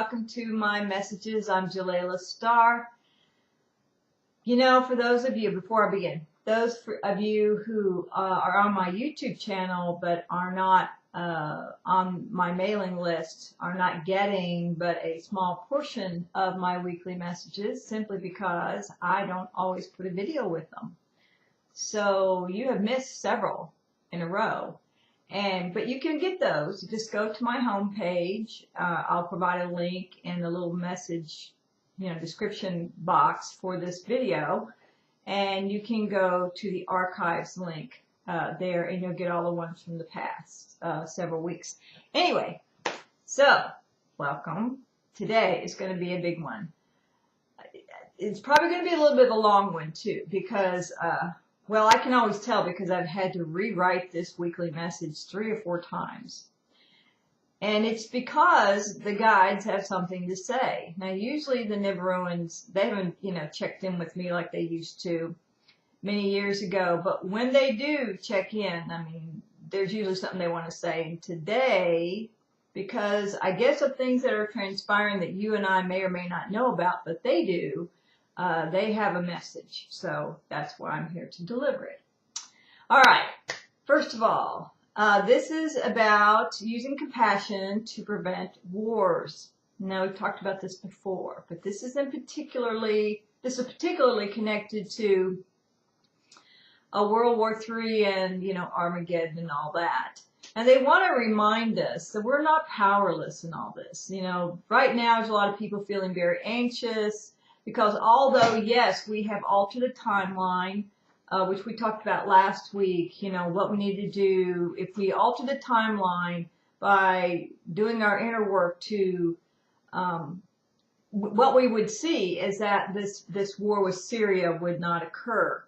welcome to my messages. I'm Jalailah Star. You know, for those of you, before I begin, those of you who are on my YouTube channel but are not on my mailing list are not getting but a small portion of my weekly messages simply because I don't always put a video with them. So you have missed several in a row. But you can get those. Just go to my home page. I'll provide a link in the little message, description box for this video, and you can go to the archives link there, and you'll get all the ones from the past several weeks. Anyway, so welcome. Today is going to be a big one. It's probably going to be a little bit of a long one too, because well, I can always tell because I've had to rewrite this weekly message 3 or 4 times. And it's because the guides have something to say. Now, usually the Nibiruans, they haven't, checked in with me like they used to many years ago. But when they do check in, I mean, there's usually something they want to say. And today, because I guess of things that are transpiring that you and I may or may not know about, but they do, they have a message, so that's why I'm here to deliver it. All right, first of all, this is about using compassion to prevent wars. Now, we've talked about this before, but this is particularly connected to World War III and, Armageddon and all that. And they want to remind us that we're not powerless in all this. Right now, there's a lot of people feeling very anxious, because although, yes, we have altered the timeline, which we talked about last week, what we need to do, if we alter the timeline by doing our inner work to, what we would see is that this war with Syria would not occur.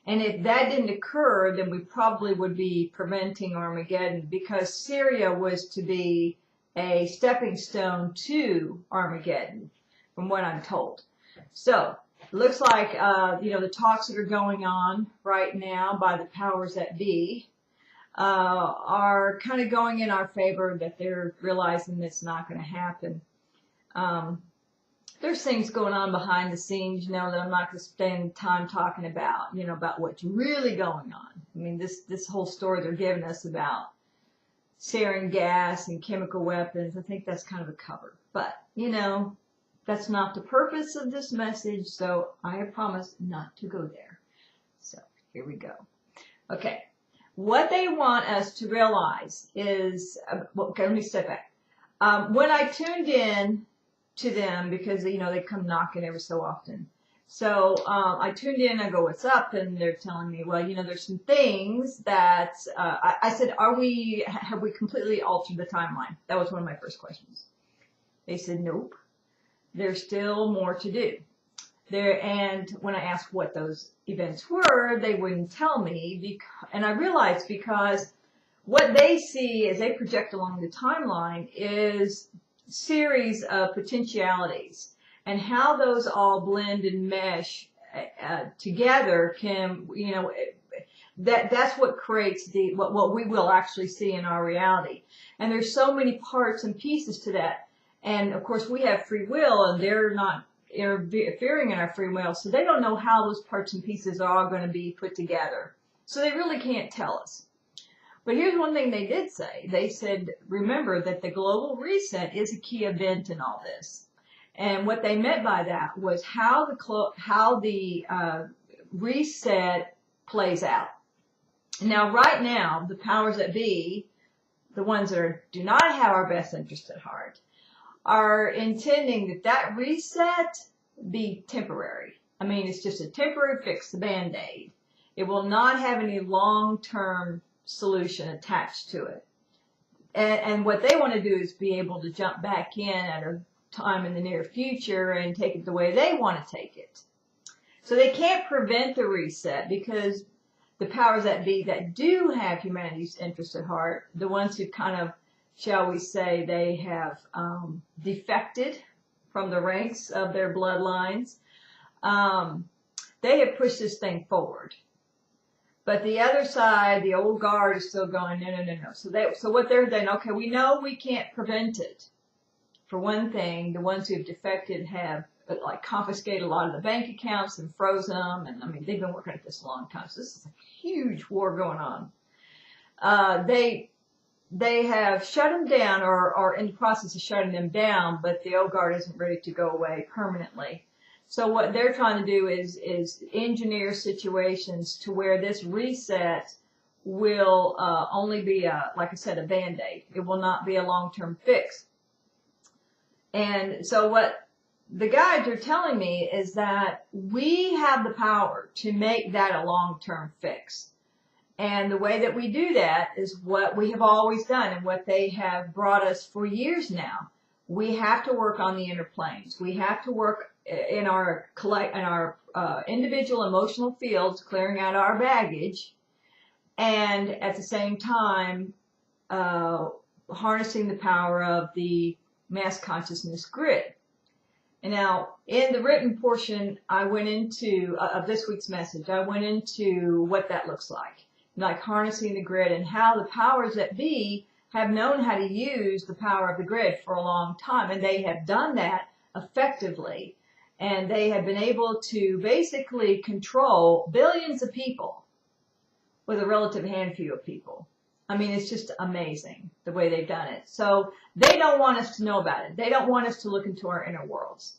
And if that didn't occur, then we probably would be preventing Armageddon, because Syria was to be a stepping stone to Armageddon, from what I'm told. So, it looks like, the talks that are going on right now by the powers that be are kind of going in our favor, that they're realizing it's not going to happen. There's things going on behind the scenes, that I'm not going to spend time talking about, about what's really going on. I mean, this whole story they're giving us about sarin gas and chemical weapons, I think that's kind of a cover. But, that's not the purpose of this message, so I have promised not to go there. So, here we go. Okay. What they want us to realize is, okay, let me step back. When I tuned in to them, because, they come knocking every so often. So, I tuned in, I go, what's up? And they're telling me, well, there's some things that, I said, have we completely altered the timeline? That was one of my first questions. They said, nope. There's still more to do. And when I asked what those events were, they wouldn't tell me. And I realized because what they see as they project along the timeline is a series of potentialities. And how those all blend and mesh together can, that's what creates what we will actually see in our reality. And there's so many parts and pieces to that. And, of course, we have free will, and they're not interfering in our free will, so they don't know how those parts and pieces are all going to be put together. So they really can't tell us. But here's one thing they did say. They said, remember that the global reset is a key event in all this. And what they meant by that was how the reset plays out. Now, right now, the powers that be, the ones that do not have our best interest at heart, are intending that reset be temporary. I mean, it's just a temporary fix, the Band-Aid. It will not have any long-term solution attached to it. And what they want to do is be able to jump back in at a time in the near future and take it the way they want to take it. So they can't prevent the reset, because the powers that be that do have humanity's interest at heart, the ones who kind of, shall we say, they have defected from the ranks of their bloodlines, they have pushed this thing forward. But the other side, the old guard, is still going, no. So what they're saying, okay, we know we can't prevent it, for one thing, the ones who have defected have like confiscated a lot of the bank accounts and frozen them. And I mean, they've been working at this a long time. So this is a huge war going on. They have shut them down or are in the process of shutting them down, but the old guard isn't ready to go away permanently. So what they're trying to do is engineer situations to where this reset will only be like I said, a Band-Aid. It will not be a long-term fix. And so what the guides are telling me is that we have the power to make that a long-term fix. And the way that we do that is what we have always done and what they have brought us for years now. We have to work on the inner planes. We have to work in our individual emotional fields, clearing out our baggage, and at the same time harnessing the power of the mass consciousness grid. And now, in the written portion, I went into of this week's message. I went into what that looks like harnessing the grid and how the powers that be have known how to use the power of the grid for a long time, and they have done that effectively. And they have been able to basically control billions of people with a relative handful of people. I mean, it's just amazing the way they've done it. So they don't want us to know about it. They don't want us to look into our inner worlds.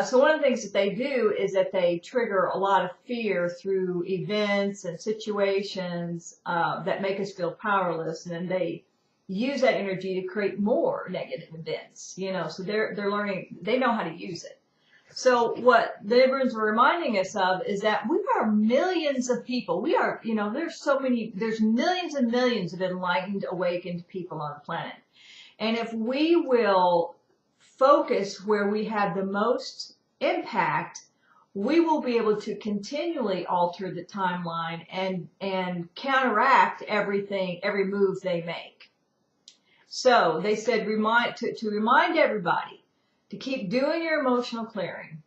So one of the things that they do is that they trigger a lot of fear through events and situations that make us feel powerless, and then they use that energy to create more negative events. So they're learning. They know how to use it. So what the Nibiruns were reminding us of is that we are millions of people. We are, there's millions and millions of enlightened, awakened people on the planet. And if we will focus where we have the most impact, we will be able to continually alter the timeline and counteract every move they make. So they said to remind everybody to keep doing your emotional clearing.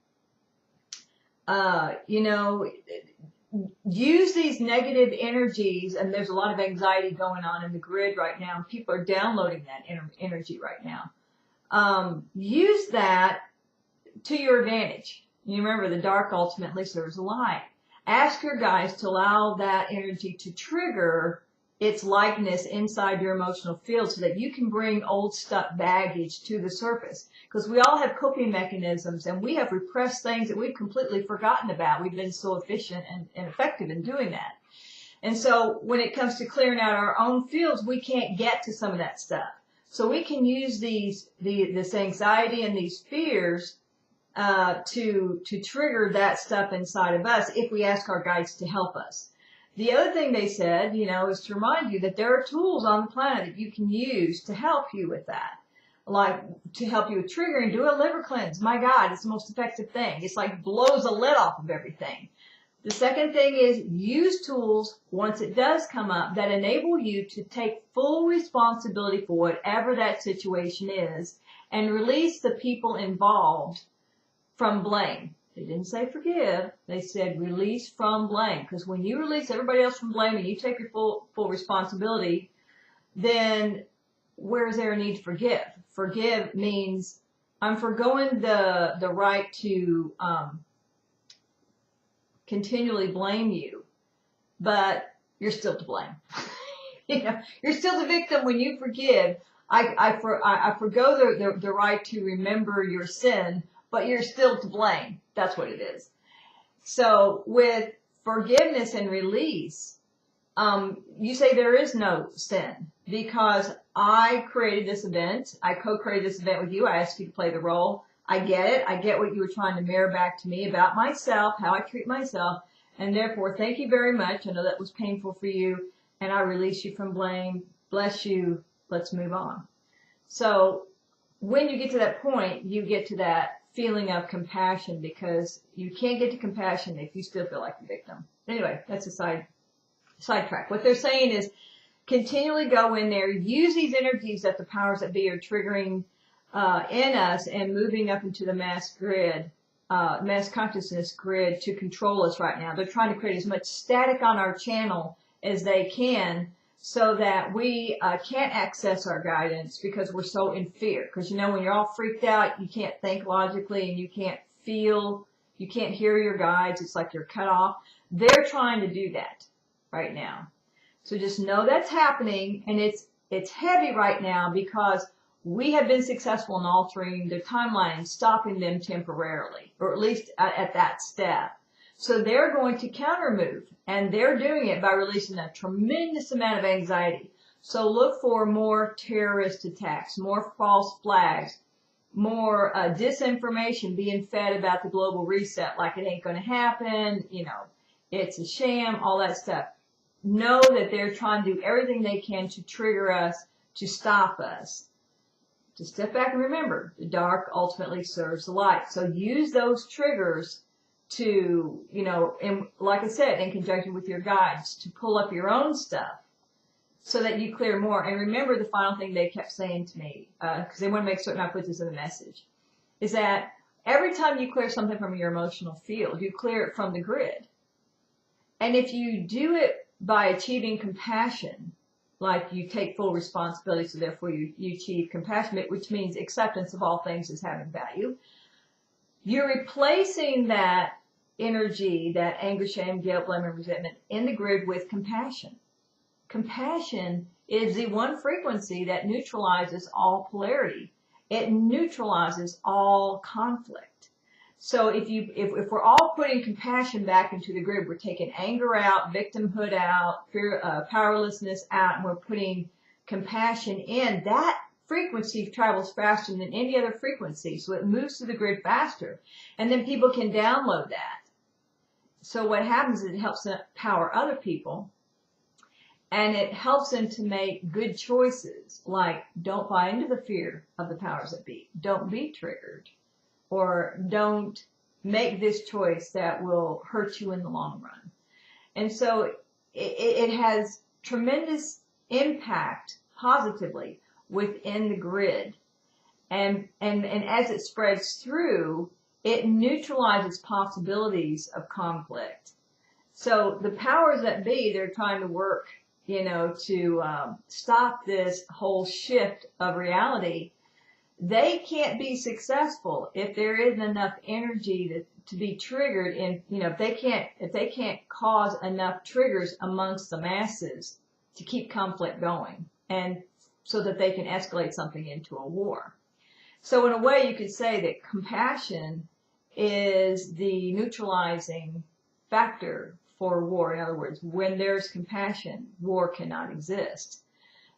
Use these negative energies, and there's a lot of anxiety going on in the grid right now. People are downloading that energy right now. Use that to your advantage. You remember, the dark ultimately serves the light. Ask your guides to allow that energy to trigger its likeness inside your emotional field so that you can bring old stuck baggage to the surface. Because we all have coping mechanisms, and we have repressed things that we've completely forgotten about. We've been so efficient and effective in doing that. And so when it comes to clearing out our own fields, we can't get to some of that stuff. So we can use this anxiety and these fears to trigger that stuff inside of us if we ask our guides to help us. The other thing they said, is to remind you that there are tools on the planet that you can use to help you with that. Like to help you with triggering, do a liver cleanse. My God, it's the most effective thing. It's like blows the lid off of everything. The second thing is use tools once it does come up that enable you to take full responsibility for whatever that situation is and release the people involved from blame. They didn't say forgive. They said release from blame. Because when you release everybody else from blame and you take your full responsibility, then where is there a need to forgive? Forgive means I'm forgoing the right to continually blame you, but you're still to blame. You're still the victim when you forgive. I forgo the right to remember your sin, but you're still to blame. That's what it is. So with forgiveness and release, you say there is no sin because I created this event. I co-created this event with you. I asked you to play the role. I get it. I get what you were trying to mirror back to me about myself, how I treat myself. And therefore, thank you very much. I know that was painful for you. And I release you from blame. Bless you. Let's move on. So when you get to that point, you get to that feeling of compassion because you can't get to compassion if you still feel like the victim. Anyway, that's a sidetrack. What they're saying is continually go in there, use these energies that the powers that be are triggering in us and moving up into the mass grid, mass consciousness grid to control us right now. They're trying to create as much static on our channel as they can so that we can't access our guidance because we're so in fear. Because you know, when you're all freaked out, you can't think logically and you can't feel, you can't hear your guides. It's like you're cut off. They're trying to do that right now. So just know that's happening, and it's heavy right now because we have been successful in altering the timeline, stopping them temporarily, or at least at that step. So they're going to counter move, and they're doing it by releasing a tremendous amount of anxiety. So look for more terrorist attacks, more false flags, more disinformation being fed about the global reset, like it ain't going to happen, you know, it's a sham, all that stuff. Know that they're trying to do everything they can to trigger us, to stop us. To step back and remember, the dark ultimately serves the light. So use those triggers to, you know, and like I said, in conjunction with your guides, to pull up your own stuff so that you clear more. And remember the final thing they kept saying to me, because they want to make certain I put this in the message, is that every time you clear something from your emotional field, you clear it from the grid. And if you do it by achieving compassion, like you take full responsibility, so therefore you achieve compassion, which means acceptance of all things as having value, you're replacing that energy, that anger, shame, guilt, blame, and resentment in the grid with compassion. Compassion is the one frequency that neutralizes all polarity. It neutralizes all conflict. So if we're all putting compassion back into the grid, we're taking anger out, victimhood out, fear, powerlessness out, and we're putting compassion in. That frequency travels faster than any other frequency, so it moves through the grid faster. And then people can download that. So what happens is it helps empower other people, and it helps them to make good choices, like don't buy into the fear of the powers that be. Don't be triggered. Or don't make this choice that will hurt you in the long run. And so it has tremendous impact positively within the grid. And as it spreads through, it neutralizes possibilities of conflict. So the powers that be, they're trying to work, you know, to stop this whole shift of reality. They can't be successful if there isn't enough energy to be triggered in, you know, if they can't cause enough triggers amongst the masses to keep conflict going, and so that they can escalate something into a war. So in a way you could say that compassion is the neutralizing factor for war. In other words, when there's compassion, war cannot exist.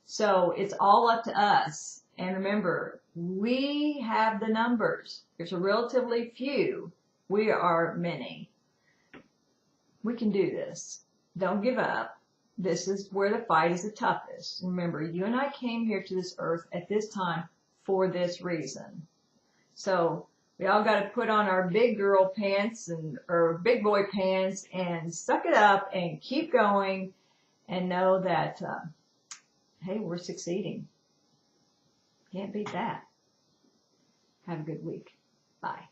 So it's all up to us. And remember, we have the numbers. There's a relatively few. We are many. We can do this. Don't give up. This is where the fight is the toughest. Remember, you and I came here to this earth at this time for this reason. So we all got to put on our big girl pants or big boy pants and suck it up and keep going and know that, hey, we're succeeding. Can't beat that. Have a good week. Bye.